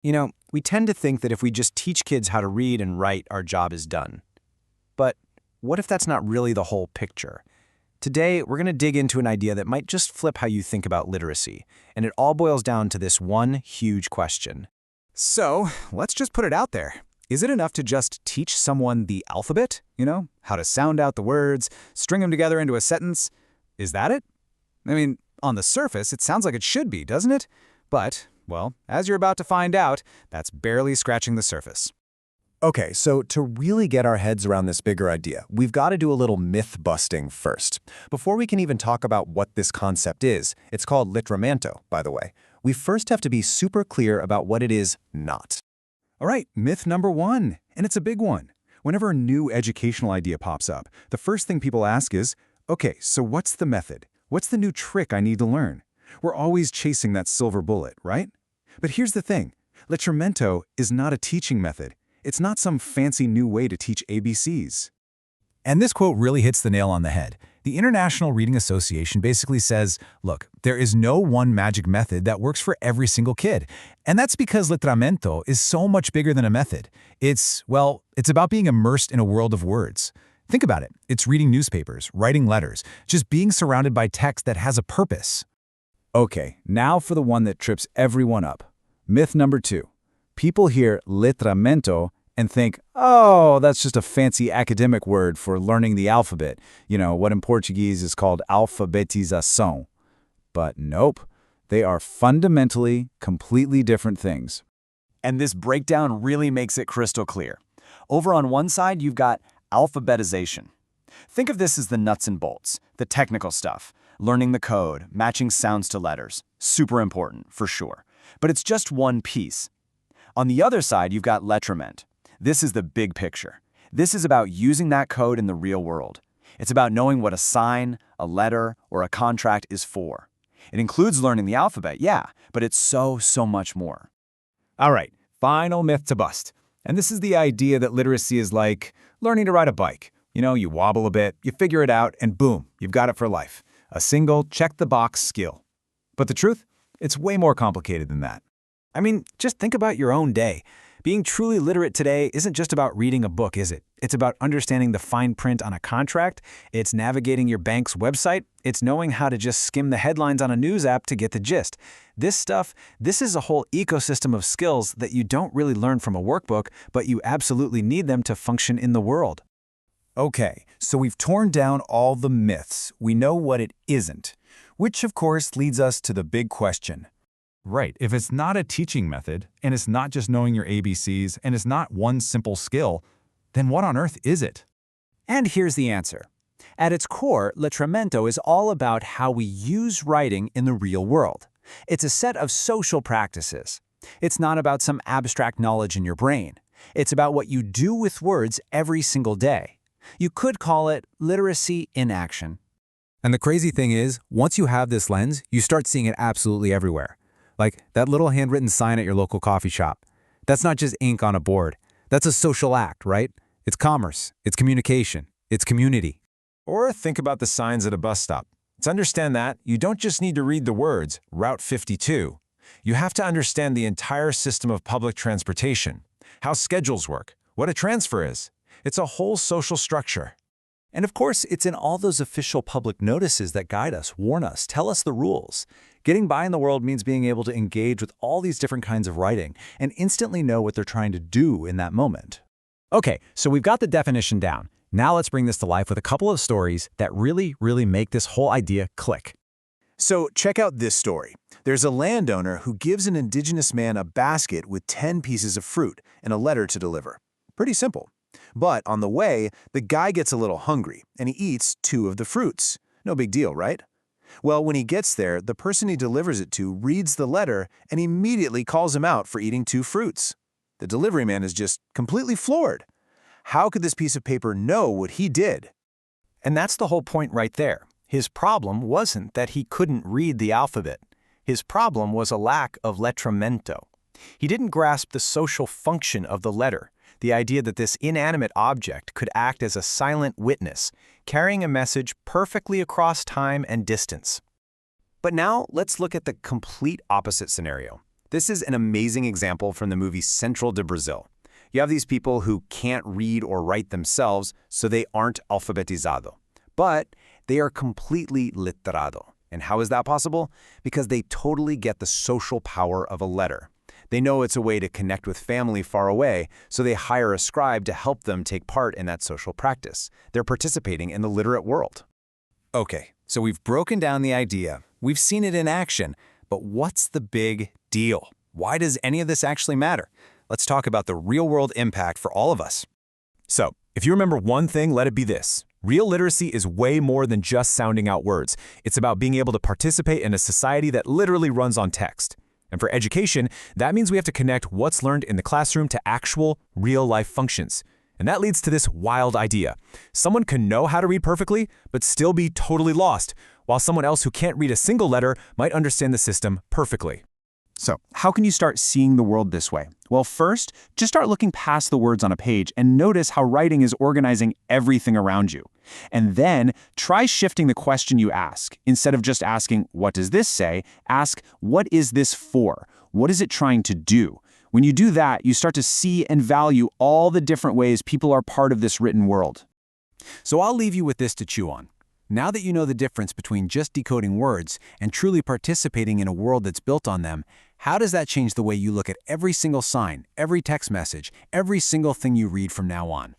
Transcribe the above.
We tend to think that if we just teach kids how to read and write, our job is done. But what if that's not really the whole picture? Today, we're going to dig into an idea that might just flip how you think about literacy, and it all boils down to this one huge question. So, let's just put it out there. Is it enough to just teach someone the alphabet? How to sound out the words, string them together into a sentence? Is that it? I mean, on the surface, it sounds like it should be, doesn't it? But, well, as you're about to find out, that's barely scratching the surface. Okay, so to really get our heads around this bigger idea, we've got to do a little myth-busting first. Before we can even talk about what this concept is, it's called letramento, by the way, we first have to be super clear about what it is not. All right, myth number one, and it's a big one. Whenever a new educational idea pops up, the first thing people ask is, okay, so what's the method? What's the new trick I need to learn? We're always chasing that silver bullet, right? But here's the thing. Letramento is not a teaching method. It's not some fancy new way to teach ABCs. And this quote really hits the nail on the head. The International Reading Association basically says, look, there is no one magic method that works for every single kid. And that's because letramento is so much bigger than a method. It's about being immersed in a world of words. Think about it. It's reading newspapers, writing letters, just being surrounded by text that has a purpose. Okay, now for the one that trips everyone up. Myth number two. People hear letramento and think, oh, that's just a fancy academic word for learning the alphabet. What in Portuguese is called alfabetização. But nope, they are fundamentally completely different things. And this breakdown really makes it crystal clear. Over on one side, you've got alphabetization. Think of this as the nuts and bolts, the technical stuff, learning the code, matching sounds to letters. Super important, for sure. But it's just one piece. On the other side, you've got lettrament. This is the big picture. This is about using that code in the real world. It's about knowing what a sign, a letter, or a contract is for. It includes learning the alphabet, yeah, but it's so much more. All right, final myth to bust. And this is the idea that literacy is like learning to ride a bike. You wobble a bit, you figure it out, and boom, you've got it for life. A single check-the-box skill. But the truth? It's way more complicated than that. I mean, just think about your own day. Being truly literate today isn't just about reading a book, is it? It's about understanding the fine print on a contract. It's navigating your bank's website. It's knowing how to just skim the headlines on a news app to get the gist. This is a whole ecosystem of skills that you don't really learn from a workbook, but you absolutely need them to function in the world. Okay, so we've torn down all the myths. We know what it isn't, which of course leads us to the big question. Right, if it's not a teaching method, and it's not just knowing your ABCs, and it's not one simple skill, then what on earth is it? And here's the answer. At its core, letramento is all about how we use writing in the real world. It's a set of social practices. It's not about some abstract knowledge in your brain. It's about what you do with words every single day. You could call it literacy in action. And the crazy thing is, once you have this lens, you start seeing it absolutely everywhere. Like that little handwritten sign at your local coffee shop. That's not just ink on a board. That's a social act, right? It's commerce, it's communication, it's community. Or think about the signs at a bus stop. To understand that, you don't just need to read the words, Route 52. You have to understand the entire system of public transportation, how schedules work, what a transfer is. It's a whole social structure. And of course, it's in all those official public notices that guide us, warn us, tell us the rules. Getting by in the world means being able to engage with all these different kinds of writing and instantly know what they're trying to do in that moment. Okay, so we've got the definition down. Now let's bring this to life with a couple of stories that really make this whole idea click. So check out this story. There's a landowner who gives an indigenous man a basket with 10 pieces of fruit and a letter to deliver. Pretty simple. But on the way, the guy gets a little hungry, and he eats 2 of the fruits. No big deal, right? Well, when he gets there, the person he delivers it to reads the letter and immediately calls him out for eating 2 fruits. The delivery man is just completely floored. How could this piece of paper know what he did? And that's the whole point right there. His problem wasn't that he couldn't read the alphabet. His problem was a lack of letramento. He didn't grasp the social function of the letter, the idea that this inanimate object could act as a silent witness, carrying a message perfectly across time and distance. But now let's look at the complete opposite scenario. This is an amazing example from the movie Central de Brazil. You have these people who can't read or write themselves, so they aren't alfabetizado. But they are completely letrado. And how is that possible? Because they totally get the social power of a letter. They know it's a way to connect with family far away, so they hire a scribe to help them take part in that social practice. They're participating in the literate world. Okay, so we've broken down the idea. We've seen it in action. But what's the big deal? Why does any of this actually matter? Let's talk about the real-world impact for all of us. So, if you remember one thing, let it be this. Real literacy is way more than just sounding out words. It's about being able to participate in a society that literally runs on text. And for education, that means we have to connect what's learned in the classroom to actual, real-life functions. And that leads to this wild idea. Someone can know how to read perfectly, but still be totally lost, while someone else who can't read a single letter might understand the system perfectly. So, how can you start seeing the world this way? Well, first, just start looking past the words on a page and notice how writing is organizing everything around you. And then, try shifting the question you ask. Instead of just asking, what does this say? Ask, what is this for? What is it trying to do? When you do that, you start to see and value all the different ways people are part of this written world. So I'll leave you with this to chew on. Now that you know the difference between just decoding words and truly participating in a world that's built on them, how does that change the way you look at every single sign, every text message, every single thing you read from now on?